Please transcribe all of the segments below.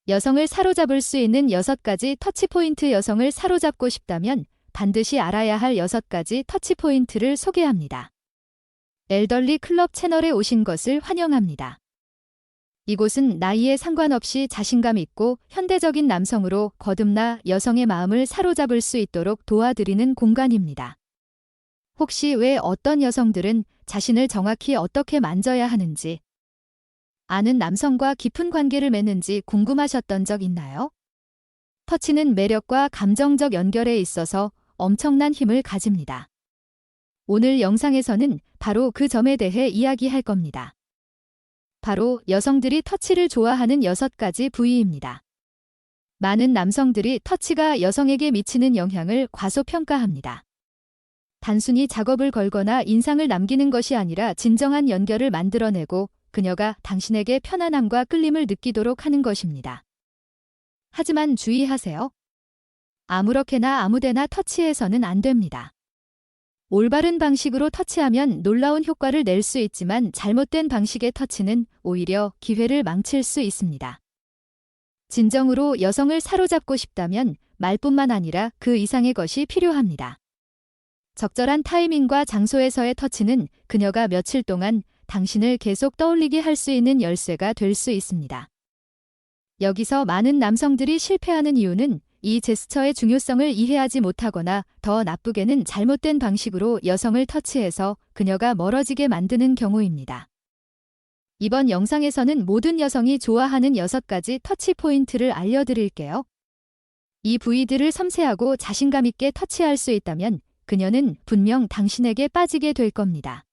여성을 사로잡을 수 있는 6가지 터치포인트. 여성을 사로잡고 싶다면 반드시 알아야 할 6가지 터치포인트를 소개합니다. 엘덜리 클럽 채널에 오신 것을 환영합니다. 이곳은 나이에 상관없이 자신감 있고 현대적인 남성으로 거듭나 여성의 마음을 사로잡을 수 있도록 도와드리는 공간입니다. 혹시 왜 어떤 여성들은 자신을 정확히 어떻게 만져야 하는지, 아는 남성과 깊은 관계를 맺는지 궁금하셨던 적 있나요? 터치는 매력과 감정적 연결에 있어서 엄청난 힘을 가집니다. 오늘 영상에서는 바로 그 점에 대해 이야기할 겁니다. 바로 여성들이 터치를 좋아하는 6가지 부위입니다. 많은 남성들이 터치가 여성에게 미치는 영향을 과소평가합니다. 단순히 작업을 걸거나 인상을 남기는 것이 아니라 진정한 연결을 만들어내고 그녀가 당신에게 편안함과 끌림을 느끼도록 하는 것입니다. 하지만 주의하세요. 아무렇게나 아무데나 터치해서는 안 됩니다. 올바른 방식으로 터치하면 놀라운 효과를 낼 수 있지만 잘못된 방식의 터치는 오히려 기회를 망칠 수 있습니다. 진정으로 여성을 사로잡고 싶다면 말뿐만 아니라 그 이상의 것이 필요합니다. 적절한 타이밍과 장소에서의 터치는 그녀가 며칠 동안 당신을 계속 떠올리게 할 수 있는 열쇠가 될 수 있습니다. 여기서 많은 남성들이 실패하는 이유는 이 제스처의 중요성을 이해하지 못하거나 더 나쁘게는 잘못된 방식으로 여성을 터치해서 그녀가 멀어지게 만드는 경우입니다. 이번 영상에서는 모든 여성이 좋아하는 6가지 터치 포인트를 알려드릴게요. 이 부위들을 섬세하고 자신감 있게 터치할 수 있다면 그녀는 분명 당신에게 빠지게 될 겁니다.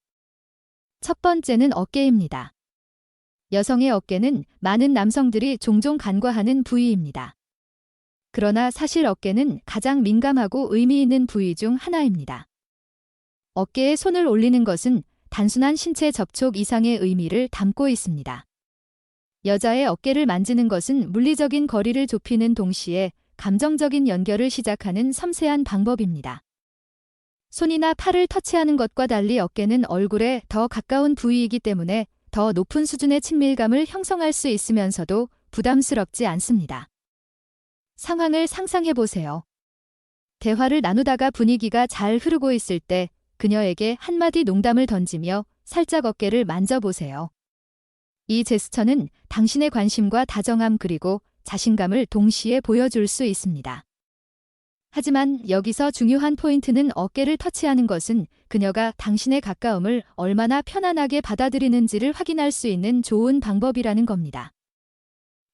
첫 번째는 어깨입니다. 여성의 어깨는 많은 남성들이 종종 간과하는 부위입니다. 그러나 사실 어깨는 가장 민감하고 의미 있는 부위 중 하나입니다. 어깨에 손을 올리는 것은 단순한 신체 접촉 이상의 의미를 담고 있습니다. 여자의 어깨를 만지는 것은 물리적인 거리를 좁히는 동시에 감정적인 연결을 시작하는 섬세한 방법입니다. 손이나 팔을 터치하는 것과 달리 어깨는 얼굴에 더 가까운 부위이기 때문에 더 높은 수준의 친밀감을 형성할 수 있으면서도 부담스럽지 않습니다. 상황을 상상해 보세요. 대화를 나누다가 분위기가 잘 흐르고 있을 때 그녀에게 한마디 농담을 던지며 살짝 어깨를 만져보세요. 이 제스처는 당신의 관심과 다정함 그리고 자신감을 동시에 보여줄 수 있습니다. 하지만 여기서 중요한 포인트는 어깨를 터치하는 것은 그녀가 당신의 가까움을 얼마나 편안하게 받아들이는지를 확인할 수 있는 좋은 방법이라는 겁니다.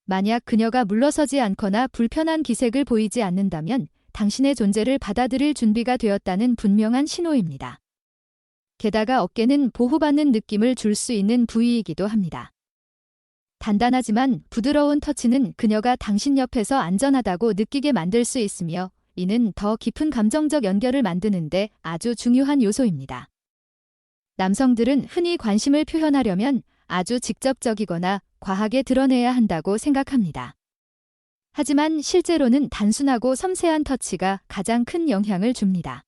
만약 그녀가 물러서지 않거나 불편한 기색을 보이지 않는다면 당신의 존재를 받아들일 준비가 되었다는 분명한 신호입니다. 게다가 어깨는 보호받는 느낌을 줄 수 있는 부위이기도 합니다. 단단하지만 부드러운 터치는 그녀가 당신 옆에서 안전하다고 느끼게 만들 수 있으며 이는 더 깊은 감정적 연결을 만드는데 아주 중요한 요소입니다. 남성들은 흔히 관심을 표현하려면 아주 직접적이거나 과하게 드러내야 한다고 생각합니다. 하지만 실제로는 단순하고 섬세한 터치가 가장 큰 영향을 줍니다.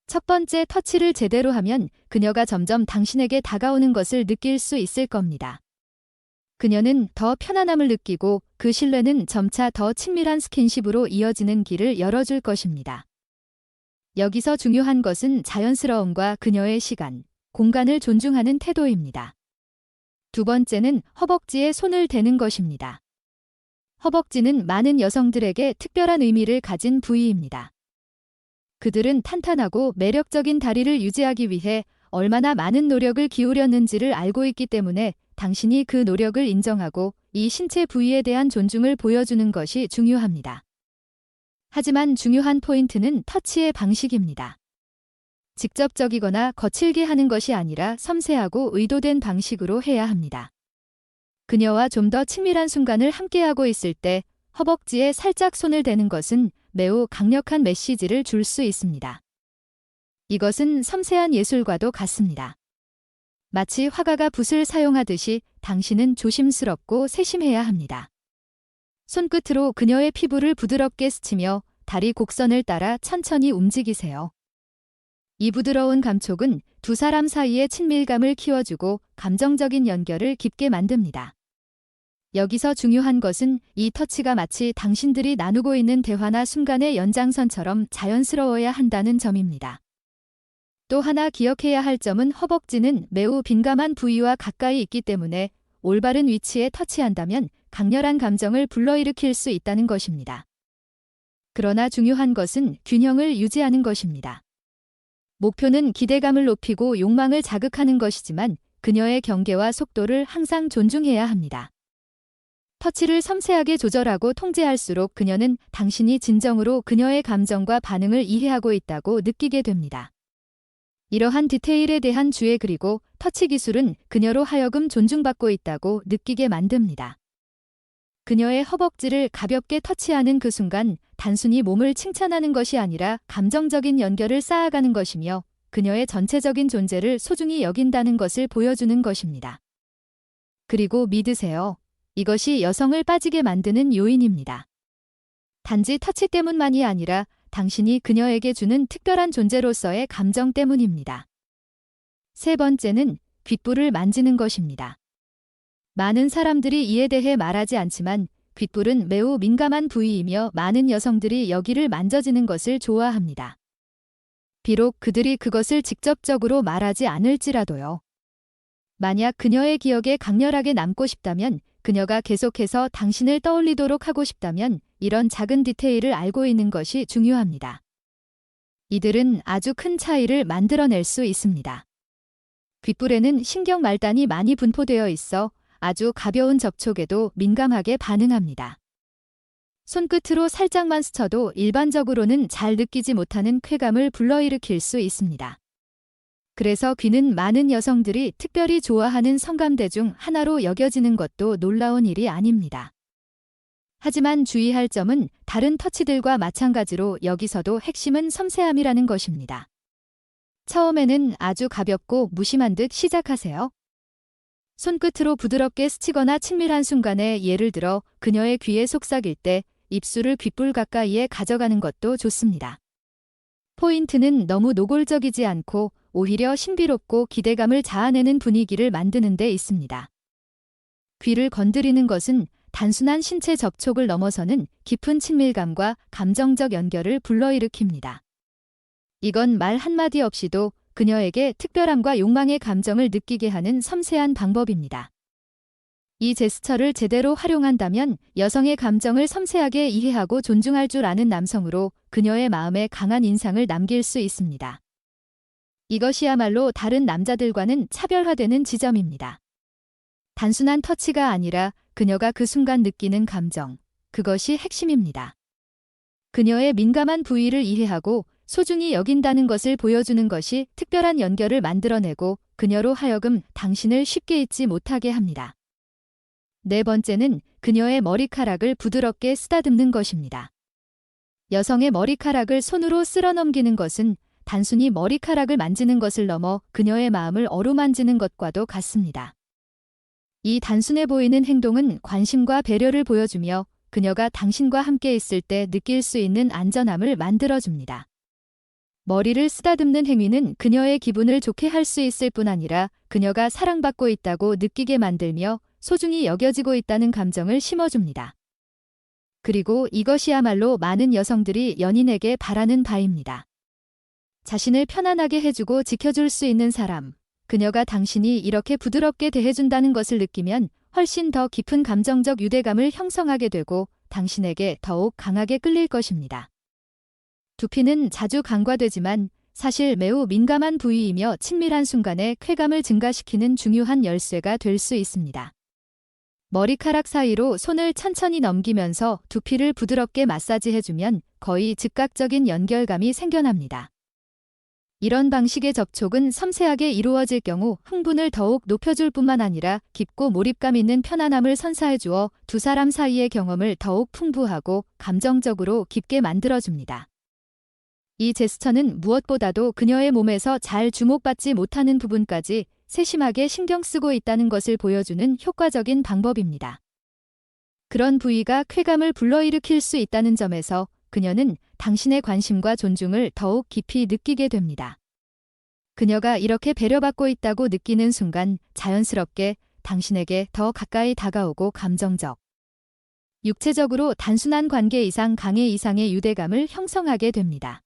첫 번째 터치를 제대로 하면 그녀가 점점 당신에게 다가오는 것을 느낄 수 있을 겁니다. 그녀는 더 편안함을 느끼고 그 신뢰는 점차 더 친밀한 스킨십으로 이어지는 길을 열어줄 것입니다. 여기서 중요한 것은 자연스러움과 그녀의 시간, 공간을 존중하는 태도입니다. 두 번째는 허벅지에 손을 대는 것입니다. 허벅지는 많은 여성들에게 특별한 의미를 가진 부위입니다. 그들은 탄탄하고 매력적인 다리를 유지하기 위해 얼마나 많은 노력을 기울였는지를 알고 있기 때문에 당신이 그 노력을 인정하고 이 신체 부위에 대한 존중을 보여주는 것이 중요합니다. 하지만 중요한 포인트는 터치의 방식입니다. 직접적이거나 거칠게 하는 것이 아니라 섬세하고 의도된 방식으로 해야 합니다. 그녀와 좀 더 친밀한 순간을 함께하고 있을 때 허벅지에 살짝 손을 대는 것은 매우 강력한 메시지를 줄 수 있습니다. 이것은 섬세한 예술과도 같습니다. 마치 화가가 붓을 사용하듯이 당신은 조심스럽고 세심해야 합니다. 손끝으로 그녀의 피부를 부드럽게 스치며 다리 곡선을 따라 천천히 움직이세요. 이 부드러운 감촉은 두 사람 사이의 친밀감을 키워주고 감정적인 연결을 깊게 만듭니다. 여기서 중요한 것은 이 터치가 마치 당신들이 나누고 있는 대화나 순간의 연장선처럼 자연스러워야 한다는 점입니다. 또 하나 기억해야 할 점은 허벅지는 매우 민감한 부위와 가까이 있기 때문에 올바른 위치에 터치한다면 강렬한 감정을 불러일으킬 수 있다는 것입니다. 그러나 중요한 것은 균형을 유지하는 것입니다. 목표는 기대감을 높이고 욕망을 자극하는 것이지만 그녀의 경계와 속도를 항상 존중해야 합니다. 터치를 섬세하게 조절하고 통제할수록 그녀는 당신이 진정으로 그녀의 감정과 반응을 이해하고 있다고 느끼게 됩니다. 이러한 디테일에 대한 주의 그리고 터치 기술은 그녀로 하여금 존중받고 있다고 느끼게 만듭니다. 그녀의 허벅지를 가볍게 터치하는 그 순간 단순히 몸을 칭찬하는 것이 아니라 감정적인 연결을 쌓아가는 것이며 그녀의 전체적인 존재를 소중히 여긴다는 것을 보여주는 것입니다. 그리고 믿으세요. 이것이 여성을 빠지게 만드는 요인입니다. 단지 터치 때문만이 아니라 당신이 그녀에게 주는 특별한 존재로서의 감정 때문입니다. 세 번째는 귓불을 만지는 것입니다. 많은 사람들이 이에 대해 말하지 않지만 귓불은 매우 민감한 부위이며 많은 여성들이 여기를 만져지는 것을 좋아합니다. 비록 그들이 그것을 직접적으로 말하지 않을지라도요. 만약 그녀의 기억에 강렬하게 남고 싶다면, 그녀가 계속해서 당신을 떠올리도록 하고 싶다면 이런 작은 디테일을 알고 있는 것이 중요합니다. 이들은 아주 큰 차이를 만들어낼 수 있습니다. 귓불에는 신경 말단이 많이 분포되어 있어 아주 가벼운 접촉에도 민감하게 반응합니다. 손끝으로 살짝만 스쳐도 일반적으로는 잘 느끼지 못하는 쾌감을 불러일으킬 수 있습니다. 그래서 귀는 많은 여성들이 특별히 좋아하는 성감대 중 하나로 여겨지는 것도 놀라운 일이 아닙니다. 하지만 주의할 점은 다른 터치들과 마찬가지로 여기서도 핵심은 섬세함이라는 것입니다. 처음에는 아주 가볍고 무심한 듯 시작하세요. 손끝으로 부드럽게 스치거나 친밀한 순간에, 예를 들어 그녀의 귀에 속삭일 때 입술을 귓불 가까이에 가져가는 것도 좋습니다. 포인트는 너무 노골적이지 않고 오히려 신비롭고 기대감을 자아내는 분위기를 만드는 데 있습니다. 귀를 건드리는 것은 단순한 신체 접촉을 넘어서는 깊은 친밀감과 감정적 연결을 불러일으킵니다. 이건 말 한마디 없이도 그녀에게 특별함과 욕망의 감정을 느끼게 하는 섬세한 방법입니다. 이 제스처를 제대로 활용한다면 여성의 감정을 섬세하게 이해하고 존중할 줄 아는 남성으로 그녀의 마음에 강한 인상을 남길 수 있습니다. 이것이야말로 다른 남자들과는 차별화되는 지점입니다. 단순한 터치가 아니라 그녀가 그 순간 느끼는 감정, 그것이 핵심입니다. 그녀의 민감한 부위를 이해하고 소중히 여긴다는 것을 보여주는 것이 특별한 연결을 만들어내고 그녀로 하여금 당신을 쉽게 잊지 못하게 합니다. 네 번째는 그녀의 머리카락을 부드럽게 쓰다듬는 것입니다. 여성의 머리카락을 손으로 쓸어 넘기는 것은 단순히 머리카락을 만지는 것을 넘어 그녀의 마음을 어루만지는 것과도 같습니다. 이 단순해 보이는 행동은 관심과 배려를 보여주며 그녀가 당신과 함께 있을 때 느낄 수 있는 안전함을 만들어줍니다. 머리를 쓰다듬는 행위는 그녀의 기분을 좋게 할 수 있을 뿐 아니라 그녀가 사랑받고 있다고 느끼게 만들며 소중히 여겨지고 있다는 감정을 심어줍니다. 그리고 이것이야말로 많은 여성들이 연인에게 바라는 바입니다. 자신을 편안하게 해주고 지켜줄 수 있는 사람, 그녀가 당신이 이렇게 부드럽게 대해준다는 것을 느끼면 훨씬 더 깊은 감정적 유대감을 형성하게 되고 당신에게 더욱 강하게 끌릴 것입니다. 두피는 자주 간과되지만 사실 매우 민감한 부위이며 친밀한 순간에 쾌감을 증가시키는 중요한 열쇠가 될 수 있습니다. 머리카락 사이로 손을 천천히 넘기면서 두피를 부드럽게 마사지해주면 거의 즉각적인 연결감이 생겨납니다. 이런 방식의 접촉은 섬세하게 이루어질 경우 흥분을 더욱 높여줄 뿐만 아니라 깊고 몰입감 있는 편안함을 선사해주어 두 사람 사이의 경험을 더욱 풍부하고 감정적으로 깊게 만들어줍니다. 이 제스처는 무엇보다도 그녀의 몸에서 잘 주목받지 못하는 부분까지 세심하게 신경 쓰고 있다는 것을 보여주는 효과적인 방법입니다. 그런 부위가 쾌감을 불러일으킬 수 있다는 점에서 그녀는 당신의 관심과 존중을 더욱 깊이 느끼게 됩니다. 그녀가 이렇게 배려받고 있다고 느끼는 순간 자연스럽게 당신에게 더 가까이 다가오고 감정적, 육체적으로 단순한 관계 이상 강의 이상의 유대감을 형성하게 됩니다.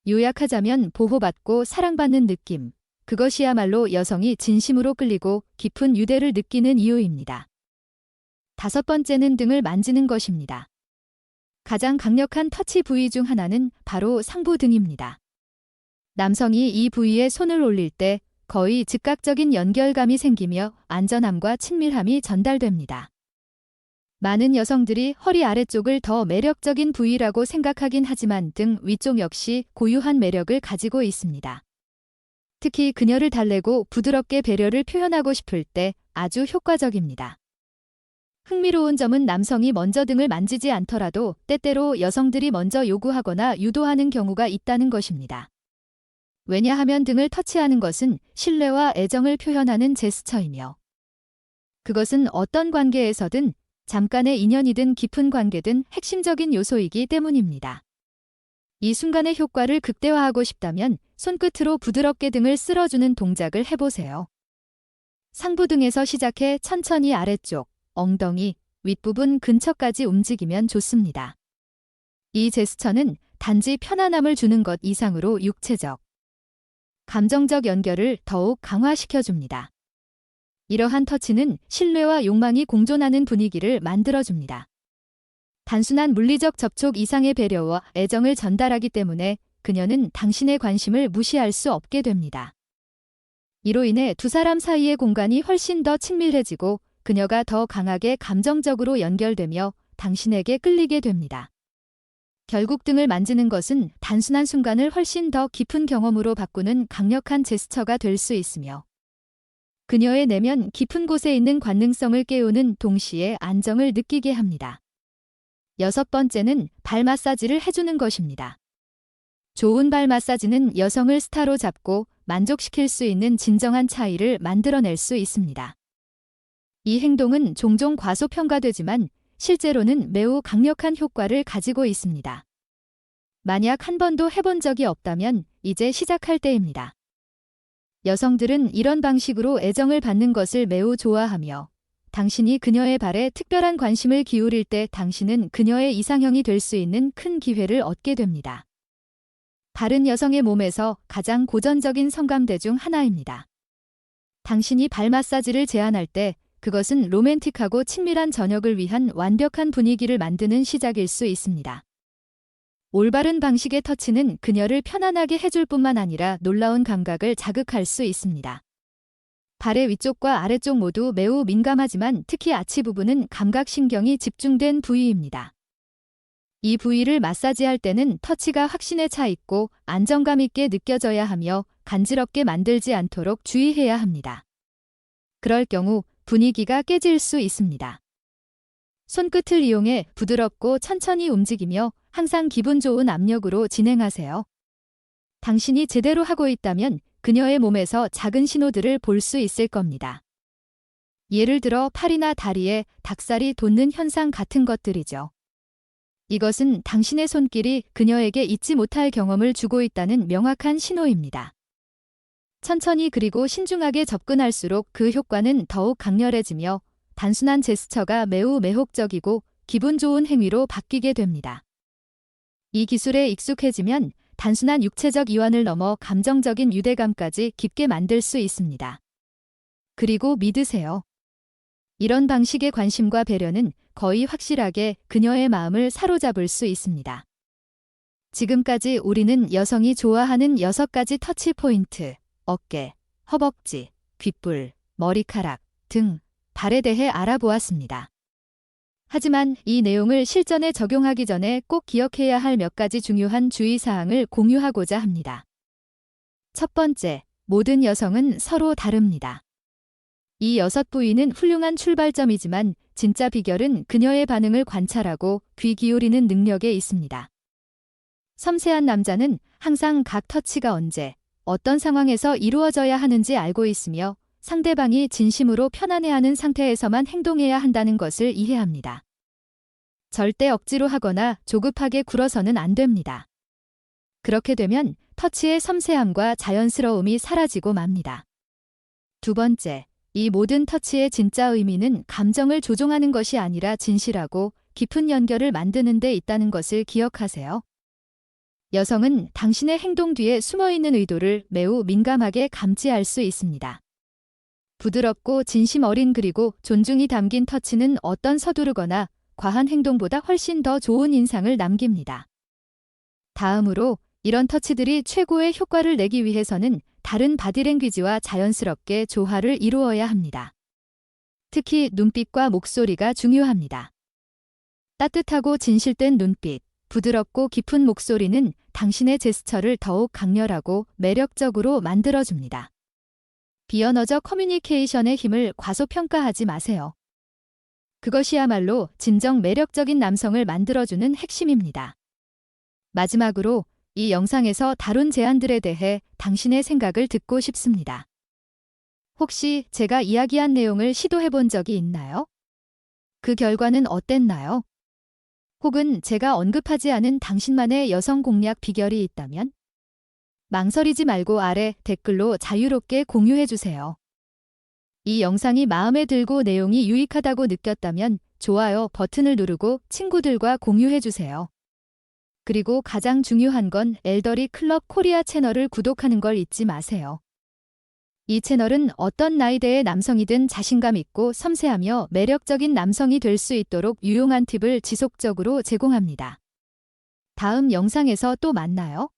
요약하자면 보호받고 사랑받는 느낌, 그것이야말로 여성이 진심으로 끌리고 깊은 유대를 느끼는 이유입니다. 다섯 번째는 등을 만지는 것입니다. 가장 강력한 터치 부위 중 하나는 바로 상부 등입니다. 남성이 이 부위에 손을 올릴 때 거의 즉각적인 연결감이 생기며 안전함과 친밀함이 전달됩니다. 많은 여성들이 허리 아래쪽을 더 매력적인 부위라고 생각하긴 하지만 등 위쪽 역시 고유한 매력을 가지고 있습니다. 특히 그녀를 달래고 부드럽게 배려를 표현하고 싶을 때 아주 효과적입니다. 흥미로운 점은 남성이 먼저 등을 만지지 않더라도 때때로 여성들이 먼저 요구하거나 유도하는 경우가 있다는 것입니다. 왜냐하면 등을 터치하는 것은 신뢰와 애정을 표현하는 제스처이며 그것은 어떤 관계에서든 잠깐의 인연이든 깊은 관계든 핵심적인 요소이기 때문입니다. 이 순간의 효과를 극대화하고 싶다면 손끝으로 부드럽게 등을 쓸어주는 동작을 해보세요. 상부 등에서 시작해 천천히 아래쪽, 엉덩이, 윗부분 근처까지 움직이면 좋습니다. 이 제스처는 단지 편안함을 주는 것 이상으로 육체적, 감정적 연결을 더욱 강화시켜줍니다. 이러한 터치는 신뢰와 욕망이 공존하는 분위기를 만들어줍니다. 단순한 물리적 접촉 이상의 배려와 애정을 전달하기 때문에 그녀는 당신의 관심을 무시할 수 없게 됩니다. 이로 인해 두 사람 사이의 공간이 훨씬 더 친밀해지고 그녀가 더 강하게 감정적으로 연결되며 당신에게 끌리게 됩니다. 결국 등을 만지는 것은 단순한 순간을 훨씬 더 깊은 경험으로 바꾸는 강력한 제스처가 될 수 있으며 그녀의 내면 깊은 곳에 있는 관능성을 깨우는 동시에 안정을 느끼게 합니다. 여섯 번째는 발 마사지를 해주는 것입니다. 좋은 발 마사지는 여성을 스타로 잡고 만족시킬 수 있는 진정한 차이를 만들어낼 수 있습니다. 이 행동은 종종 과소평가되지만 실제로는 매우 강력한 효과를 가지고 있습니다. 만약 한 번도 해본 적이 없다면 이제 시작할 때입니다. 여성들은 이런 방식으로 애정을 받는 것을 매우 좋아하며 당신이 그녀의 발에 특별한 관심을 기울일 때 당신은 그녀의 이상형이 될 수 있는 큰 기회를 얻게 됩니다. 발은 여성의 몸에서 가장 고전적인 성감대 중 하나입니다. 당신이 발 마사지를 제안할 때 그것은 로맨틱하고 친밀한 저녁을 위한 완벽한 분위기를 만드는 시작일 수 있습니다. 올바른 방식의 터치는 그녀를 편안하게 해줄 뿐만 아니라 놀라운 감각을 자극할 수 있습니다. 발의 위쪽과 아래쪽 모두 매우 민감하지만 특히 아치 부분은 감각신경이 집중된 부위입니다. 이 부위를 마사지할 때는 터치가 확신에 차 있고 안정감 있게 느껴져야 하며 간지럽게 만들지 않도록 주의해야 합니다. 그럴 경우 분위기가 깨질 수 있습니다. 손끝을 이용해 부드럽고 천천히 움직이며 항상 기분 좋은 압력으로 진행하세요. 당신이 제대로 하고 있다면 그녀의 몸에서 작은 신호들을 볼 수 있을 겁니다. 예를 들어 팔이나 다리에 닭살이 돋는 현상 같은 것들이죠. 이것은 당신의 손길이 그녀에게 잊지 못할 경험을 주고 있다는 명확한 신호입니다. 천천히 그리고 신중하게 접근할수록 그 효과는 더욱 강렬해지며 단순한 제스처가 매우 매혹적이고 기분 좋은 행위로 바뀌게 됩니다. 이 기술에 익숙해지면 단순한 육체적 이완을 넘어 감정적인 유대감까지 깊게 만들 수 있습니다. 그리고 믿으세요. 이런 방식의 관심과 배려는 거의 확실하게 그녀의 마음을 사로잡을 수 있습니다. 지금까지 우리는 여성이 좋아하는 6가지 터치 포인트, 어깨, 허벅지, 귓불, 머리카락, 등, 발에 대해 알아보았습니다. 하지만 이 내용을 실전에 적용하기 전에 꼭 기억해야 할 몇 가지 중요한 주의사항을 공유하고자 합니다. 첫 번째, 모든 여성은 서로 다릅니다. 이 6부위는 훌륭한 출발점이지만 진짜 비결은 그녀의 반응을 관찰하고 귀 기울이는 능력에 있습니다. 섬세한 남자는 항상 각 터치가 언제, 어떤 상황에서 이루어져야 하는지 알고 있으며 상대방이 진심으로 편안해하는 상태에서만 행동해야 한다는 것을 이해합니다. 절대 억지로 하거나 조급하게 굴어서는 안 됩니다. 그렇게 되면 터치의 섬세함과 자연스러움이 사라지고 맙니다. 두 번째, 이 모든 터치의 진짜 의미는 감정을 조종하는 것이 아니라 진실하고 깊은 연결을 만드는 데 있다는 것을 기억하세요. 여성은 당신의 행동 뒤에 숨어있는 의도를 매우 민감하게 감지할 수 있습니다. 부드럽고 진심 어린 그리고 존중이 담긴 터치는 어떤 서두르거나 과한 행동보다 훨씬 더 좋은 인상을 남깁니다. 다음으로 이런 터치들이 최고의 효과를 내기 위해서는 다른 바디랭귀지와 자연스럽게 조화를 이루어야 합니다. 특히 눈빛과 목소리가 중요합니다. 따뜻하고 진실된 눈빛, 부드럽고 깊은 목소리는 당신의 제스처를 더욱 강렬하고 매력적으로 만들어줍니다. 비언어적 커뮤니케이션의 힘을 과소평가하지 마세요. 그것이야말로 진정 매력적인 남성을 만들어주는 핵심입니다. 마지막으로 이 영상에서 다룬 제안들에 대해 당신의 생각을 듣고 싶습니다. 혹시 제가 이야기한 내용을 시도해본 적이 있나요? 그 결과는 어땠나요? 혹은 제가 언급하지 않은 당신만의 여성 공략 비결이 있다면? 망설이지 말고 아래 댓글로 자유롭게 공유해주세요. 이 영상이 마음에 들고 내용이 유익하다고 느꼈다면 좋아요 버튼을 누르고 친구들과 공유해주세요. 그리고 가장 중요한 건 엘더리 클럽 코리아 채널을 구독하는 걸 잊지 마세요. 이 채널은 어떤 나이대의 남성이든 자신감 있고 섬세하며 매력적인 남성이 될 수 있도록 유용한 팁을 지속적으로 제공합니다. 다음 영상에서 또 만나요.